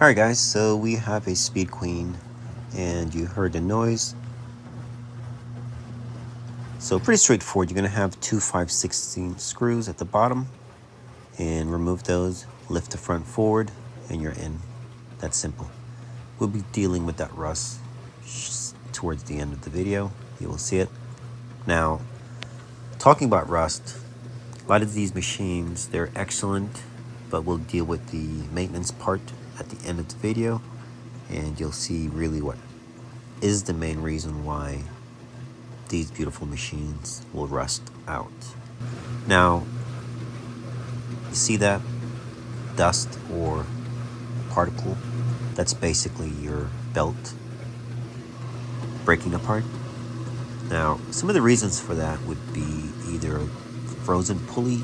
Alright guys, so we have a Speed Queen and you heard the noise. So pretty straightforward. You're going to have two 5/16 screws at the bottom and remove those, lift the front forward and you're in. That's simple. We'll be dealing with that rust towards the end of the video. You will see it. Now, talking about rust, a lot of these machines, they're excellent, but we'll deal with the maintenance part at the end of the video and you'll see really what is the main reason why these beautiful machines will rust out. Now, you see that dust or particle? That's basically your belt breaking apart. Now, some of the reasons for that would be either frozen pulley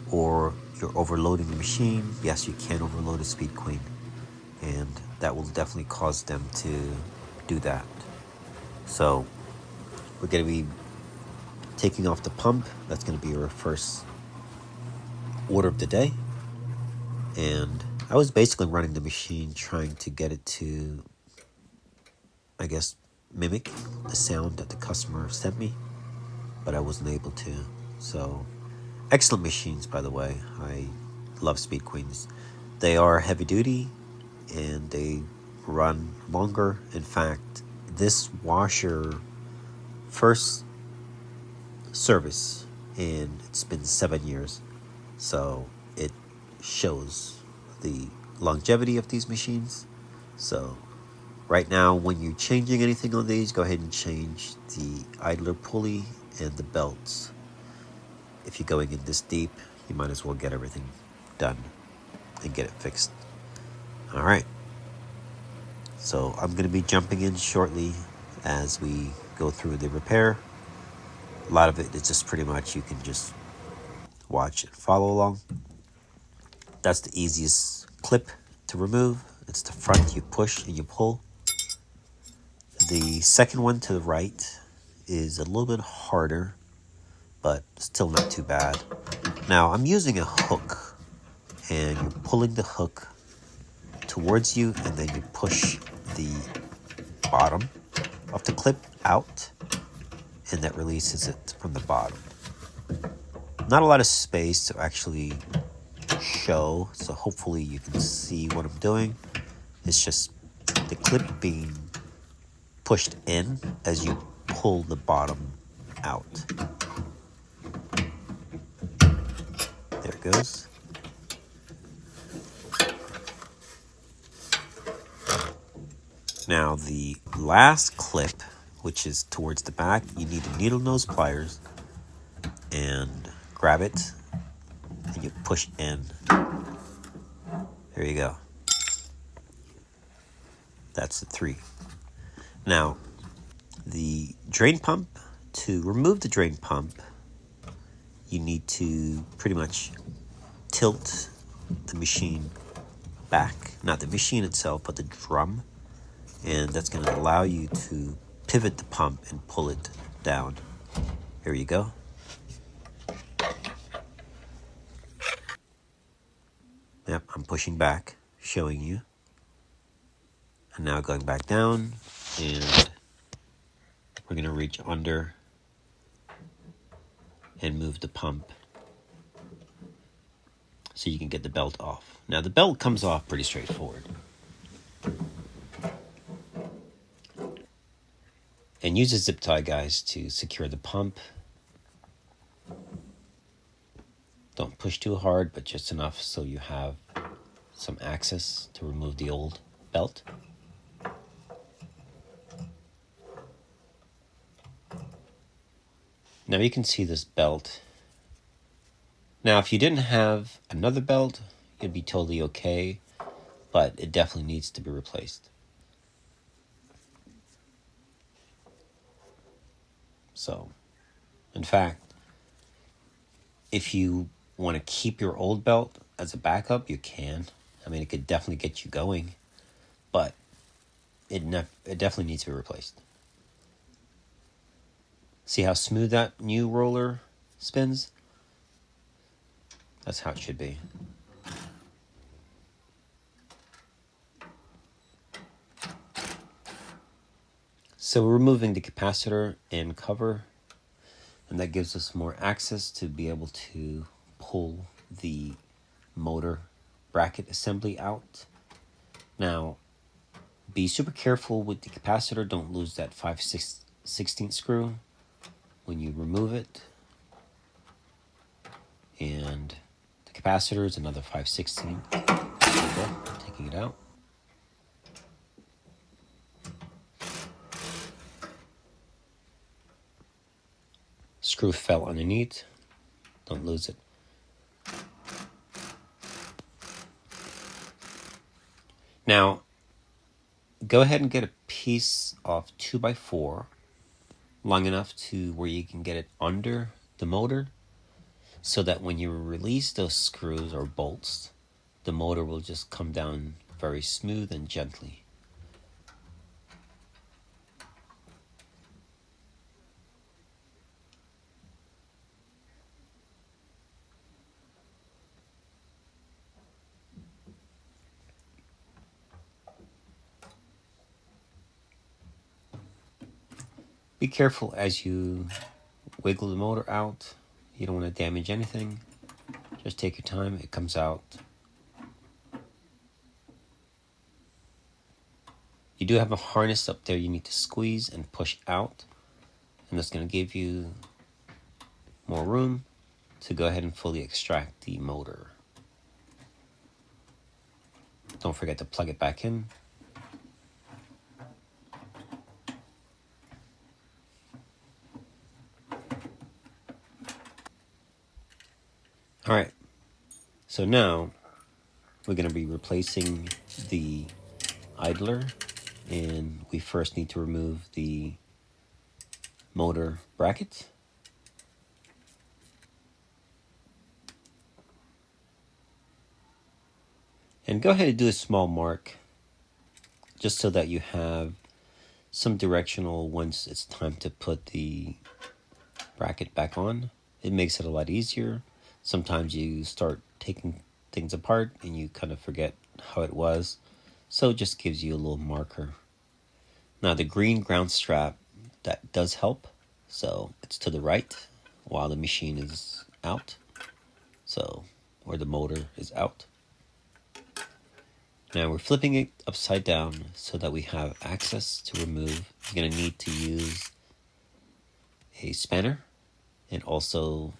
or you're overloading the machine. Yes, you can overload a Speed Queen, and that will definitely cause them to do that. So we're going to be taking off the pump. That's going to be our first order of the day. And I was basically running the machine trying to get it to, I guess, mimic the sound that the customer sent me, but I wasn't able to. So excellent machines, by the way. I love Speed Queens. They are heavy duty and they run longer. In fact, this washer first service and it's been 7 years. So it shows the longevity of these machines. So right now, when you're changing anything on these, go ahead and change the idler pulley and the belts. If you're going in this deep, you might as well get everything done and get it fixed. All right. So I'm going to be jumping in shortly as we go through the repair. A lot of it is just pretty much you can just watch and follow along. That's the easiest clip to remove. It's the front. You push and you pull. The second one to the right is a little bit harder, but still not too bad. Now I'm using a hook and you're pulling the hook towards you and then you push the bottom of the clip out and that releases it from the bottom. Not a lot of space to actually show, so hopefully you can see what I'm doing. It's just the clip being pushed in as you pull the bottom out. There it goes. Now the last clip, which is towards the back, you need a needle nose pliers and grab it and you push in. There you go. That's the 3. Now the drain pump, to remove the drain pump, you need to pretty much tilt the machine back. Not the machine itself, but the drum. And that's going to allow you to pivot the pump and pull it down. Here you go. Yep, I'm pushing back, showing you. And now going back down, and we're going to reach under and move the pump so you can get the belt off. Now the belt comes off pretty straightforward. And use a zip tie, guys, to secure the pump. Don't push too hard, but just enough so you have some access to remove the old belt. Now you can see this belt. Now if you didn't have another belt, it'd be totally okay, but it definitely needs to be replaced. So, in fact, if you want to keep your old belt as a backup, you can. I mean, it could definitely get you going, but it definitely needs to be replaced. See how smooth that new roller spins? That's how it should be. So we're removing the capacitor and cover, and that gives us more access to be able to pull the motor bracket assembly out. Now, be super careful with the capacitor. Don't lose that 5/16 screw when you remove it. And the capacitor is another 5/16. There we go, taking it out. Screw fell underneath. Don't lose it. Now, go ahead and get a piece of 2x4 long enough to where you can get it under the motor, so that when you release those screws or bolts, the motor will just come down very smooth and gently. Be careful as you wiggle the motor out. You don't want to damage anything. Just take your time. It comes out. You do have a harness up there you need to squeeze and push out, and that's going to give you more room to go ahead and fully extract the motor. Don't forget to plug it back in. All right, so now we're going to be replacing the idler, and we first need to remove the motor bracket. And go ahead and do a small mark just so that you have some directional once it's time to put the bracket back on. It makes it a lot easier. Sometimes you start taking things apart and you kind of forget how it was, so it just gives you a little marker. Now the green ground strap, that does help, so it's to the right while the machine is out, so, or the motor is out. Now we're flipping it upside down so that we have access to remove. You're going to need to use a spanner and also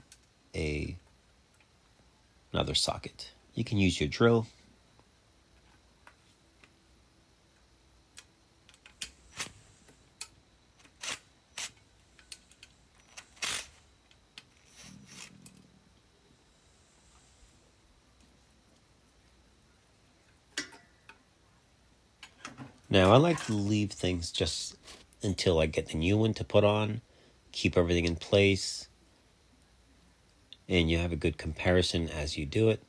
another socket. You can use your drill. Now I like to leave things just until I get the new one to put on, keep everything in place, and you have a good comparison as you do it.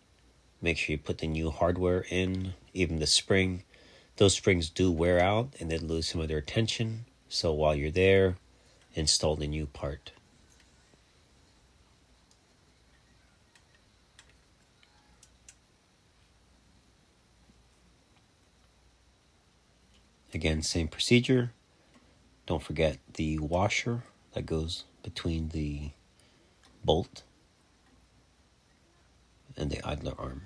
Make sure you put the new hardware in, even the spring. Those springs do wear out and they lose some of their tension, so while you're there, install the new part. Again, same procedure. Don't forget the washer that goes between the bolt and the idler arm.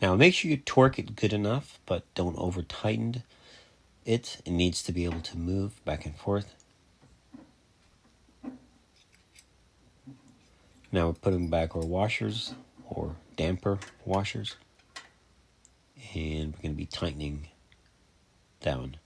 Now make sure you torque it good enough, but don't over tighten it. It needs to be able to move back and forth. Now we're putting back our washers or damper washers, and we're going to be tightening down.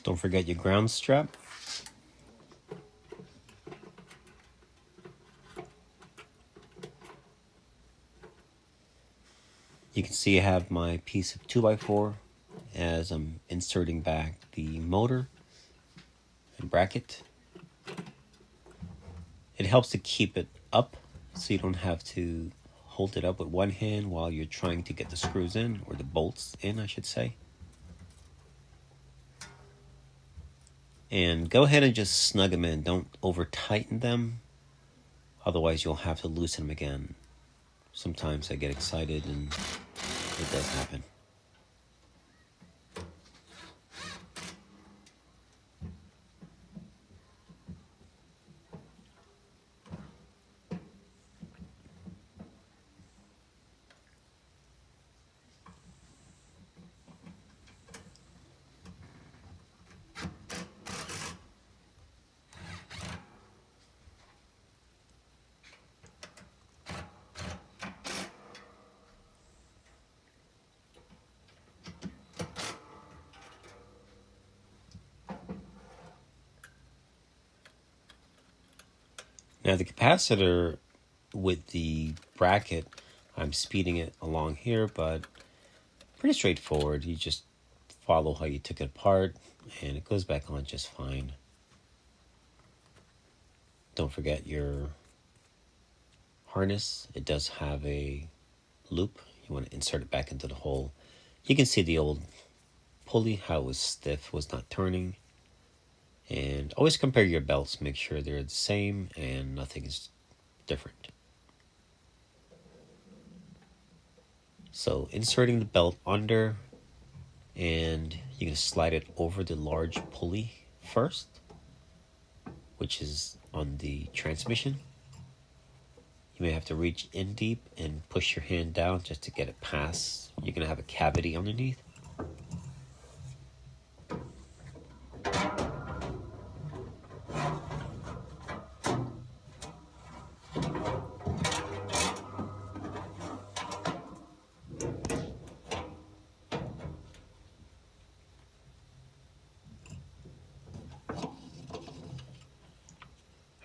Don't forget your ground strap. You can see I have my piece of 2x4 as I'm inserting back the motor and bracket. It helps to keep it up so you don't have to hold it up with one hand while you're trying to get the screws in, or the bolts in, I should say. And go ahead and just snug them in. Don't over tighten them, otherwise you'll have to loosen them again. Sometimes I get excited and it does happen. Now the capacitor with the bracket, I'm speeding it along here, but pretty straightforward. You just follow how you took it apart and it goes back on just fine. Don't forget your harness. It does have a loop. You want to insert it back into the hole. You can see the old pulley, how it was stiff, was not turning. And always compare your belts, make sure they're the same and nothing is different. So inserting the belt under, and you're going to slide it over the large pulley first, which is on the transmission. You may have to reach in deep and push your hand down just to get it past. You're going to have a cavity underneath.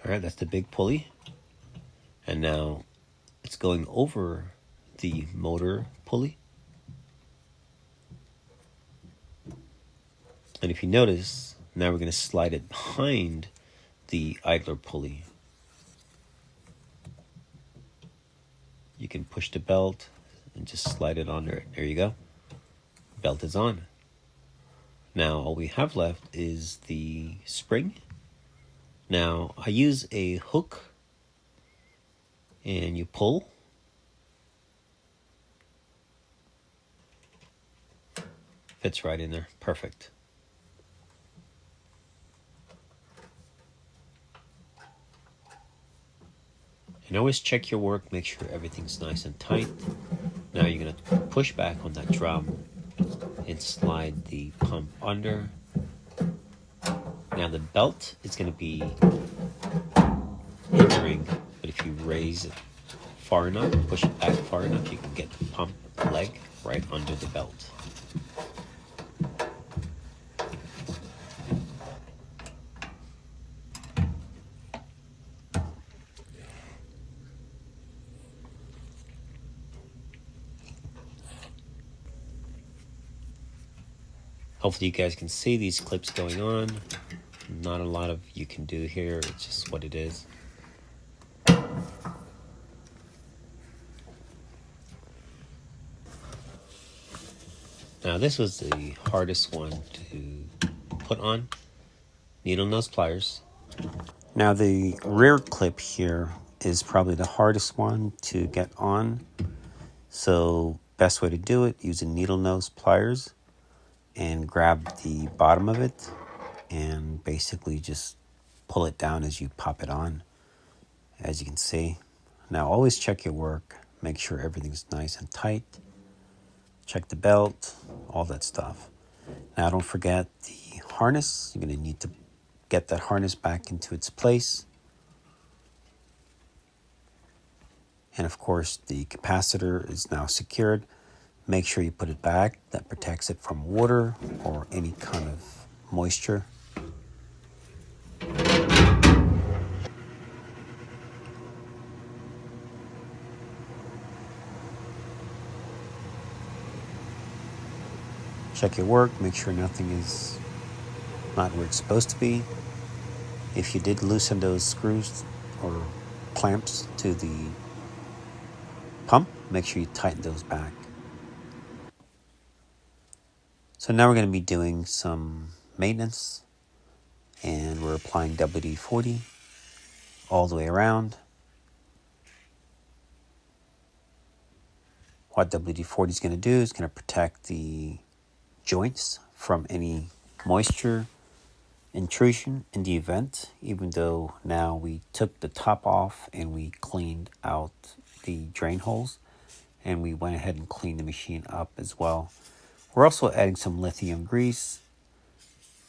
Alright, that's the big pulley. And now it's going over the motor pulley. And if you notice, now we're going to slide it behind the idler pulley. You can push the belt and just slide it under it. There you go. Belt is on. Now all we have left is the spring. Now I use a hook and you pull. Fits right in there. Perfect. And always check your work, make sure everything's nice and tight. Now you're going to push back on that drum and slide the pump under. Now the belt is going to be entering, but if you raise it far enough, push it back far enough, you can get the pump leg right under the belt. Hopefully you guys can see these clips going on. Not a lot of you can do here, it's just what it is. Now this was the hardest one to put on. Needle nose pliers. Now the rear clip here is probably the hardest one to get on. So best way to do it, using needle nose pliers and grab the bottom of it and basically just pull it down as you pop it on, as you can see. Now always check your work, make sure everything's nice and tight. Check the belt, all that stuff. Now don't forget the harness. You're going to need to get that harness back into its place. And of course the capacitor is now secured. Make sure you put it back. That protects it from water or any kind of moisture. Check your work, make sure nothing is not where it's supposed to be. If you did loosen those screws or clamps to the pump, make sure you tighten those back. So now we're going to be doing some maintenance, and we're applying WD-40 all the way around. What WD-40 is going to do is going to protect the joints from any moisture intrusion in the event, even though now we took the top off and we cleaned out the drain holes, and we went ahead and cleaned the machine up as well. We're also adding some lithium grease.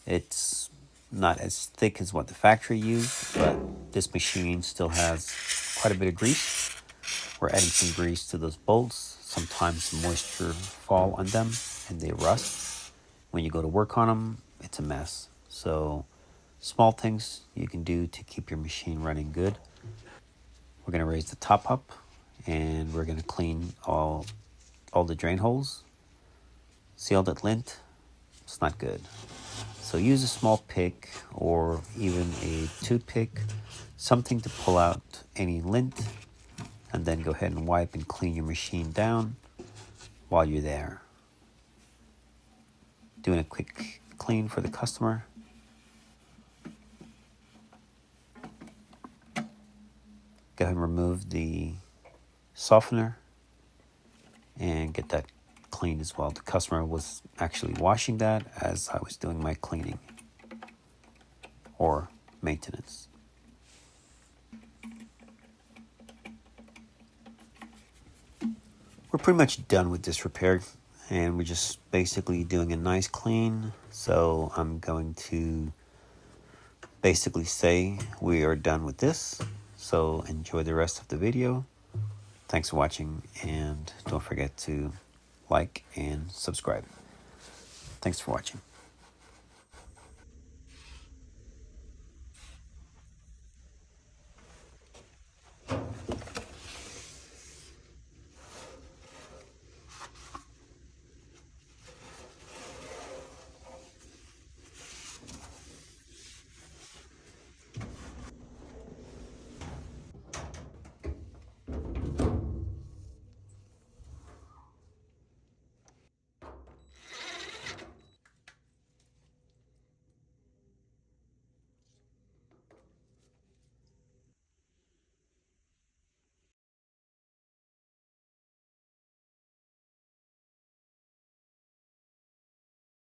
It's not as thick as what the factory used, but this machine still has quite a bit of grease. We're adding some grease to those bolts. Sometimes moisture fall on them and they rust. When you go to work on them, it's a mess. So small things you can do to keep your machine running good. We're going to raise the top up, and we're going to clean all the drain holes. See all that lint? It's not good. So use a small pick or even a toothpick, something to pull out any lint, and then go ahead and wipe and clean your machine down while you're there. Doing a quick clean for the customer. Go ahead and remove the softener and get that cleaned as well. The customer was actually washing that as I was doing my cleaning or maintenance. We're pretty much done with this repair, and we're just basically doing a nice clean. So I'm going to basically say we are done with this. So enjoy the rest of the video. Thanks for watching, and don't forget to like and subscribe. Thanks for watching.